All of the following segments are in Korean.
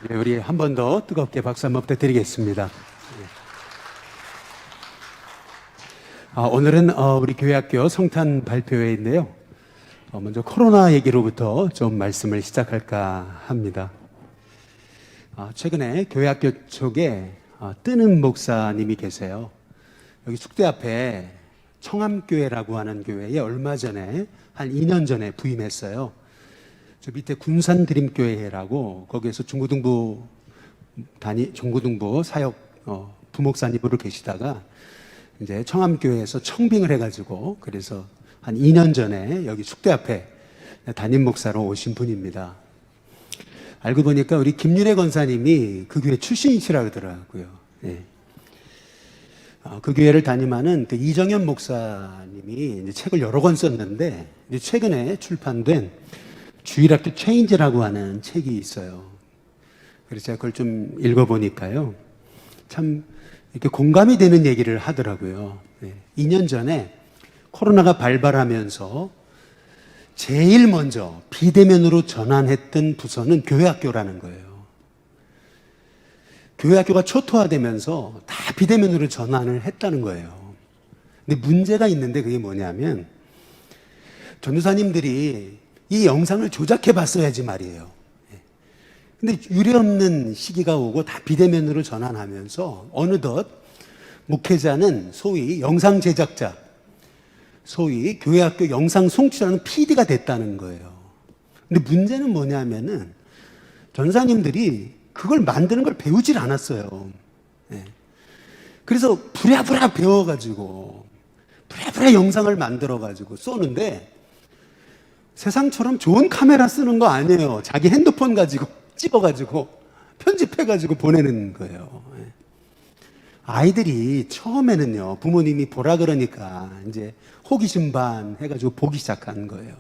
네, 우리 한 번 더 뜨겁게 박수 한번 부탁드리겠습니다. 오늘은 우리 교회학교 성탄 발표회인데요. 먼저 코로나 얘기로부터 좀 말씀을 시작할까 합니다. 최근에 교회학교 쪽에 뜨는 목사님이 계세요. 여기 축대 앞에 청암교회라고 하는 교회에 얼마 전에 한 2년 전에 부임했어요. 저 밑에 군산드림교회라고 거기에서 중고등부 사역 부목사님으로 계시다가 이제 청암교회에서 청빙을 해가지고 그래서 한 2년 전에 여기 축대 앞에 담임 목사로 오신 분입니다. 알고 보니까 우리 김윤혜 권사님이 그 교회 출신이시라 그러더라고요. 네. 그 교회를 담임하는 그 이정현 목사님이 이제 책을 여러 권 썼는데 이제 최근에 출판된 주일학교 체인지라고 하는 책이 있어요. 그래서 제가 그걸 좀 읽어보니까요. 참 이렇게 공감이 되는 얘기를 하더라고요. 2년 전에 코로나가 발발하면서 제일 먼저 비대면으로 전환했던 부서는 교회학교라는 거예요. 교회학교가 초토화되면서 다 비대면으로 전환을 했다는 거예요. 근데 문제가 있는데 그게 뭐냐면 전도사님들이 이 영상을 조작해 봤어야지 말이에요. 근데 유례없는 시기가 오고 다 비대면으로 전환하면서 어느덧 목회자는 소위 영상 제작자, 소위 교회학교 영상 송출하는 PD가 됐다는 거예요. 근데 문제는 뭐냐면은 전사님들이 그걸 만드는 걸 배우질 않았어요. 그래서 부랴부랴 배워가지고 부랴부랴 영상을 만들어가지고 쏘는데 세상처럼 좋은 카메라 쓰는 거 아니에요. 자기 핸드폰 가지고 찍어가지고 편집해가지고 보내는 거예요. 아이들이 처음에는요, 부모님이 보라 그러니까 이제 호기심 반 해가지고 보기 시작한 거예요.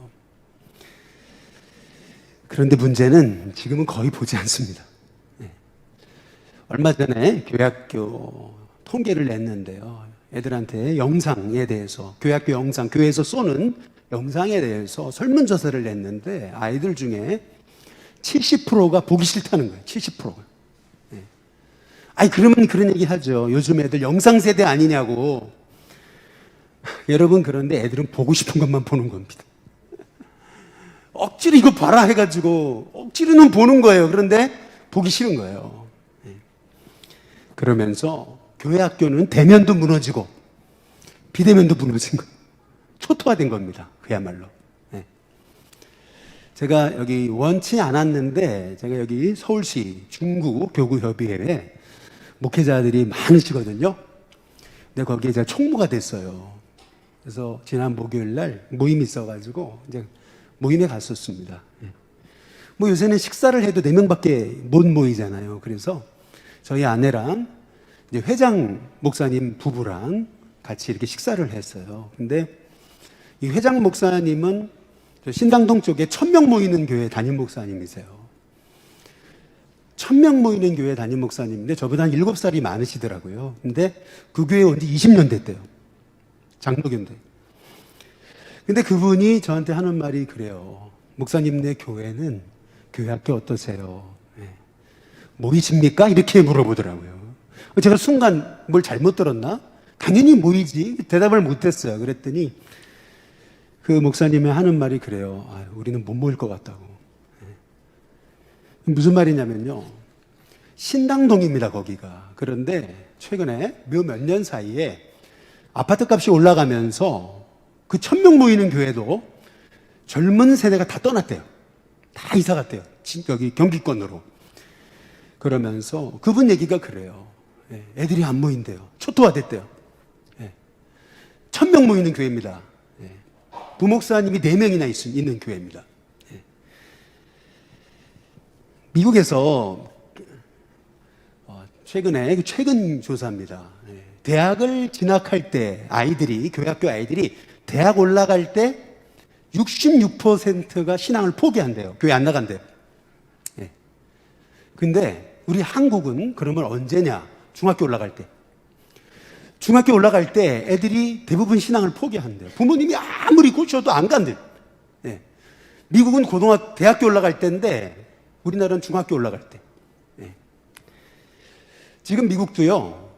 그런데 문제는 지금은 거의 보지 않습니다. 얼마 전에 교회학교 통계를 냈는데요. 애들한테 영상에 대해서, 교회학교 영상, 교회에서 쏘는 영상에 대해서 설문조사를 냈는데 아이들 중에 70%가 보기 싫다는 거예요. 70%가. 아니, 그러면 그런 얘기 하죠. 요즘 애들 영상 세대 아니냐고. 여러분, 그런데 애들은 보고 싶은 것만 보는 겁니다. 억지로 이거 봐라 해가지고 억지로는 보는 거예요. 그런데 보기 싫은 거예요. 그러면서 교회 학교는 대면도 무너지고 비대면도 무너진 거예요. 초토화된 겁니다. 그야말로. 제가 여기 원치 않았는데 제가 여기 서울시 중구 교구협의회에 목회자들이 많으시거든요. 근데 거기에 제가 총무가 됐어요. 그래서 지난 목요일 날 모임이 있어가지고 이제 모임에 갔었습니다. 뭐 요새는 식사를 해도 4명밖에 못 모이잖아요. 그래서 저희 아내랑 이제 회장 목사님 부부랑 같이 이렇게 식사를 했어요. 근데 이 회장 목사님은 신당동 쪽에 1000명 모이는 교회 담임 목사님이세요. 1000명 모이는 교회 담임 목사님인데 저보다 한 7살이 많으시더라고요. 근데 그 교회에 온 지 20년 됐대요. 장로교인데. 근데 그분이 저한테 하는 말이 그래요. 목사님네 교회는 교회학교 어떠세요? 모이십니까? 이렇게 물어보더라고요. 제가 순간 뭘 잘못 들었나? 당연히 모이지. 대답을 못했어요. 그랬더니 그 목사님이 하는 말이 그래요. 우리는 못 모일 것 같다고. 무슨 말이냐면요. 신당동입니다, 거기가. 그런데 최근에 몇 년 사이에 아파트 값이 올라가면서 그 1000명 모이는 교회도 젊은 세대가 다 떠났대요. 다 이사 갔대요. 여기 경기권으로. 그러면서 그분 얘기가 그래요. 애들이 안 모인대요. 초토화됐대요. 1000명 모이는 교회입니다. 부목사님이 4명이나 있는 교회입니다. 미국에서 최근 조사입니다. 대학을 진학할 때 교회학교 아이들이 대학 올라갈 때 66%가 신앙을 포기한대요. 교회 안 나간대요. 근데 우리 한국은 그러면 언제냐? 중학교 올라갈 때. 중학교 올라갈 때 애들이 대부분 신앙을 포기한대요. 부모님이 아무리 고쳐도 안 간대요. 미국은 대학교 올라갈 때인데 우리나라는 중학교 올라갈 때. 지금 미국도요,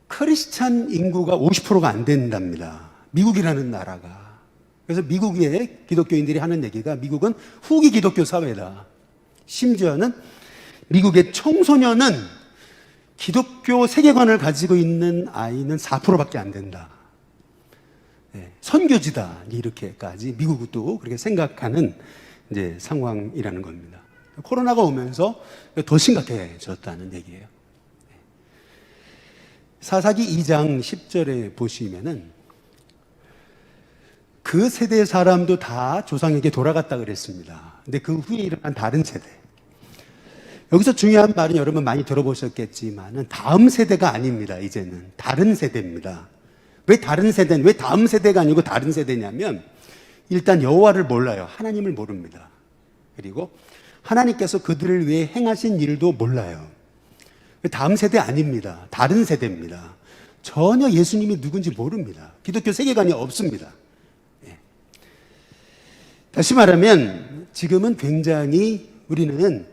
크리스찬 인구가 50%가 안 된답니다. 미국이라는 나라가. 그래서 미국의 기독교인들이 하는 얘기가 미국은 후기 기독교 사회다. 심지어는 미국의 청소년은 기독교 세계관을 가지고 있는 아이는 4%밖에 안 된다. 네, 선교지다. 이렇게까지 미국도 그렇게 생각하는 이제 상황이라는 겁니다. 코로나가 오면서 더 심각해졌다는 얘기예요. 사사기 2장 10절에 보시면은 그 세대 사람도 다 조상에게 돌아갔다 그랬습니다. 근데 그 후에 일어난 다른 세대. 여기서 중요한 말은 여러분 많이 들어보셨겠지만은 다음 세대가 아닙니다. 이제는 다른 세대입니다. 왜 다른 세대, 왜 다음 세대가 아니고 다른 세대냐면 일단 여호와를 몰라요. 하나님을 모릅니다. 그리고 하나님께서 그들을 위해 행하신 일도 몰라요. 다음 세대 아닙니다. 다른 세대입니다. 전혀 예수님이 누군지 모릅니다. 기독교 세계관이 없습니다. 예. 다시 말하면 지금은 굉장히 우리는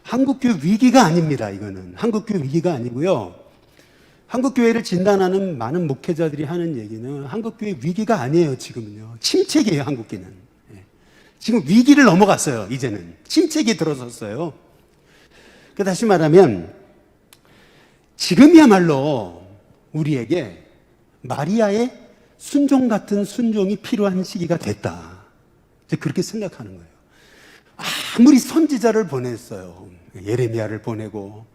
한국교회 위기가 아닙니다. 이거는 한국교회 위기가 아니고요. 한국교회를 진단하는 많은 목회자들이 하는 얘기는 한국교회 위기가 아니에요. 지금은요. 침체기예요. 한국교회는. 예. 지금 위기를 넘어갔어요. 이제는. 침체기에 들어섰어요. 다시 말하면 지금이야말로 우리에게 마리아의 순종 같은 순종이 필요한 시기가 됐다. 그렇게 생각하는 거예요. 아무리 선지자를 보냈어요. 예레미야를 보내고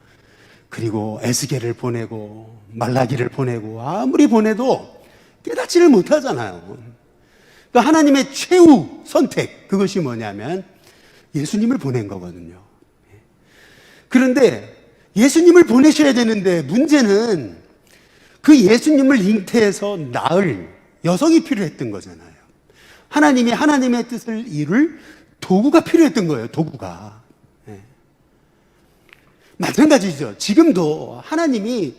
그리고 에스겔을 보내고 말라기를 보내고 아무리 보내도 깨닫지를 못하잖아요. 그러니까 하나님의 최후 선택, 그것이 뭐냐면 예수님을 보낸 거거든요. 그런데 예수님을 보내셔야 되는데 문제는 그 예수님을 잉태해서 낳을 여성이 필요했던 거잖아요. 하나님의 뜻을 이룰 도구가 필요했던 거예요. 도구가. 네. 마찬가지죠. 지금도 하나님이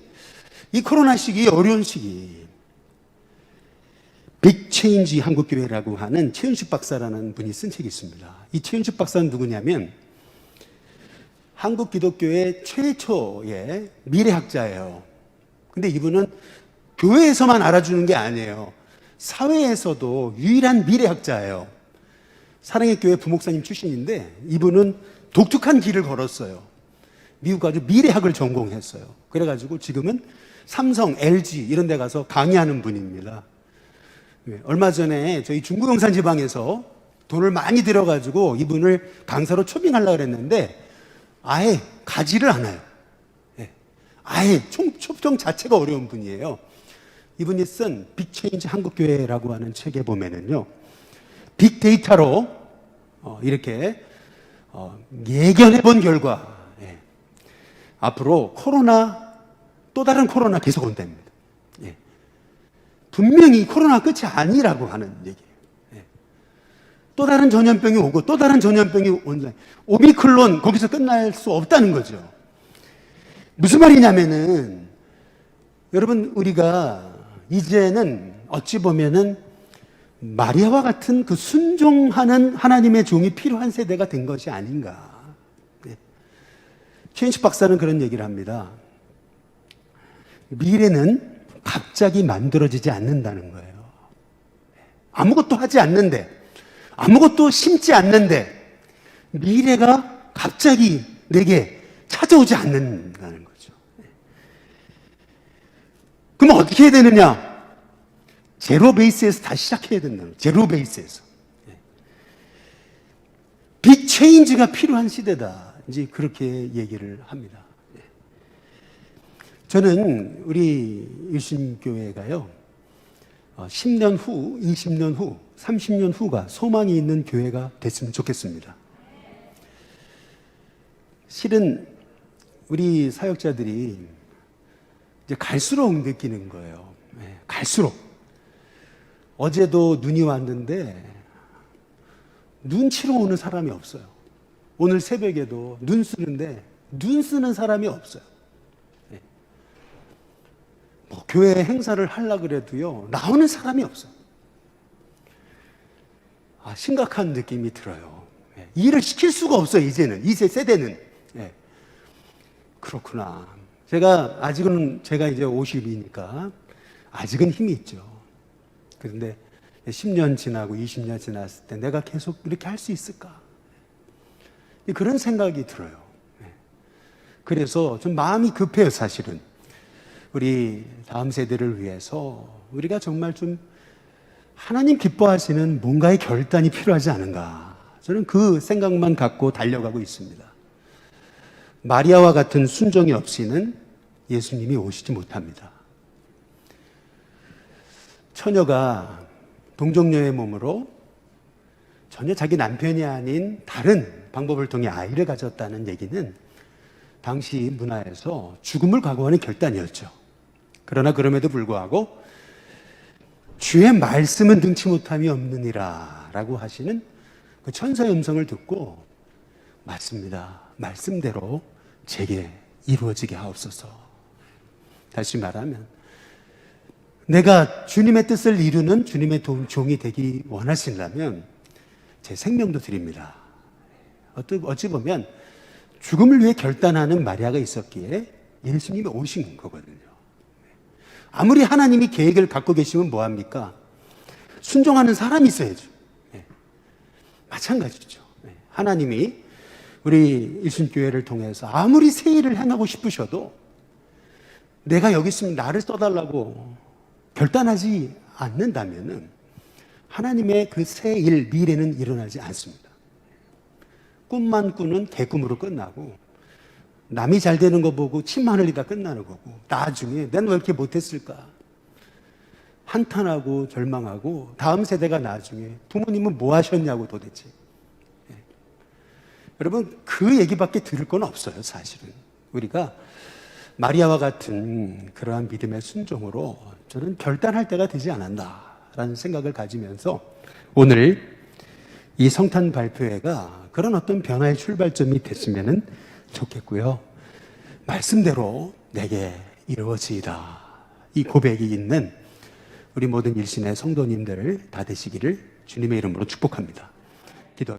이 코로나 시기, 어려운 시기, 빅체인지 한국교회라고 하는 최윤식 박사라는 분이 쓴 책이 있습니다. 이 최윤식 박사는 누구냐면 한국 기독교의 최초의 미래학자예요. 근데 이분은 교회에서만 알아주는 게 아니에요. 사회에서도 유일한 미래학자예요. 사랑의 교회 부목사님 출신인데 이분은 독특한 길을 걸었어요. 미국 가서 미래학을 전공했어요. 그래가지고 지금은 삼성, LG 이런 데 가서 강의하는 분입니다. 얼마 전에 저희 중구경산 지방에서 돈을 많이 들여가지고 이분을 강사로 초빙하려고 그랬는데 아예 가지를 않아요. 아예 초청 자체가 어려운 분이에요. 이분이 쓴 빅체인지 한국교회라고 하는 책에 보면은요, 빅데이터로 이렇게 예견해 본 결과 앞으로 또 다른 코로나 계속 온답니다. 분명히 코로나 끝이 아니라고 하는 얘기예요. 또 다른 전염병이 오고 또 다른 전염병이 온다. 오미크론 거기서 끝날 수 없다는 거죠. 무슨 말이냐면은 여러분 우리가 이제는 어찌 보면은 마리아와 같은 그 순종하는 하나님의 종이 필요한 세대가 된 것이 아닌가. 최인식 박사는 그런 얘기를 합니다. 미래는 갑자기 만들어지지 않는다는 거예요. 아무것도 하지 않는데, 아무것도 심지 않는데 미래가 갑자기 내게 찾아오지 않는다는 거죠. 그럼 어떻게 해야 되느냐? 제로 베이스에서 다시 시작해야 된다는 거예요. 제로 베이스에서. 빅 체인지가 필요한 시대다. 이제 그렇게 얘기를 합니다. 저는 우리 일신교회가요, 10년 후, 20년 후, 30년 후가 소망이 있는 교회가 됐으면 좋겠습니다. 실은 우리 사역자들이 이제 갈수록 느끼는 거예요. 갈수록. 어제도 눈이 왔는데 눈 치러 오는 사람이 없어요. 오늘 새벽에도 눈 쓰는데 눈 쓰는 사람이 없어요. 뭐 교회 행사를 하려고 그래도요, 나오는 사람이 없어요. 심각한 느낌이 들어요. 일을 시킬 수가 없어요, 이제는. 이 세대는. 그렇구나. 제가 이제 50이니까 아직은 힘이 있죠. 그런데 10년 지나고 20년 지났을 때 내가 계속 이렇게 할 수 있을까? 그런 생각이 들어요. 그래서 좀 마음이 급해요, 사실은. 우리 다음 세대를 위해서 우리가 정말 좀 하나님 기뻐하시는 뭔가의 결단이 필요하지 않은가. 저는 그 생각만 갖고 달려가고 있습니다. 마리아와 같은 순종이 없이는 예수님이 오시지 못합니다. 처녀가 동정녀의 몸으로 전혀 자기 남편이 아닌 다른 방법을 통해 아이를 가졌다는 얘기는 당시 문화에서 죽음을 각오하는 결단이었죠. 그러나 그럼에도 불구하고 주의 말씀은 능치 못함이 없느니라 라고 하시는 그 천사의 음성을 듣고 맞습니다. 말씀대로 제게 이루어지게 하옵소서. 다시 말하면 내가 주님의 뜻을 이루는 주님의 종이 되기 원하신다면 제 생명도 드립니다. 어찌 보면 죽음을 위해 결단하는 마리아가 있었기에 예수님이 오신 거거든요. 아무리 하나님이 계획을 갖고 계시면 뭐합니까? 순종하는 사람이 있어야죠. 마찬가지죠. 하나님이 우리 일순교회를 통해서 아무리 새 일을 행하고 싶으셔도 내가 여기 있으면 나를 써달라고 결단하지 않는다면 하나님의 그 새 일, 미래는 일어나지 않습니다. 꿈만 꾸는 개꿈으로 끝나고 남이 잘 되는 거 보고 침만 흘리다 끝나는 거고 나중에 내가 왜 이렇게 못했을까? 한탄하고 절망하고 다음 세대가 나중에 부모님은 뭐 하셨냐고 도대체. 여러분 그 얘기밖에 들을 건 없어요. 사실은 우리가 마리아와 같은 그러한 믿음의 순종으로 저는 결단할 때가 되지 않았나라는 생각을 가지면서 오늘 이 성탄 발표회가 그런 어떤 변화의 출발점이 됐으면 좋겠고요. 말씀대로 내게 이루어지이다. 이 고백이 있는 우리 모든 일신의 성도님들 다 되시기를 주님의 이름으로 축복합니다.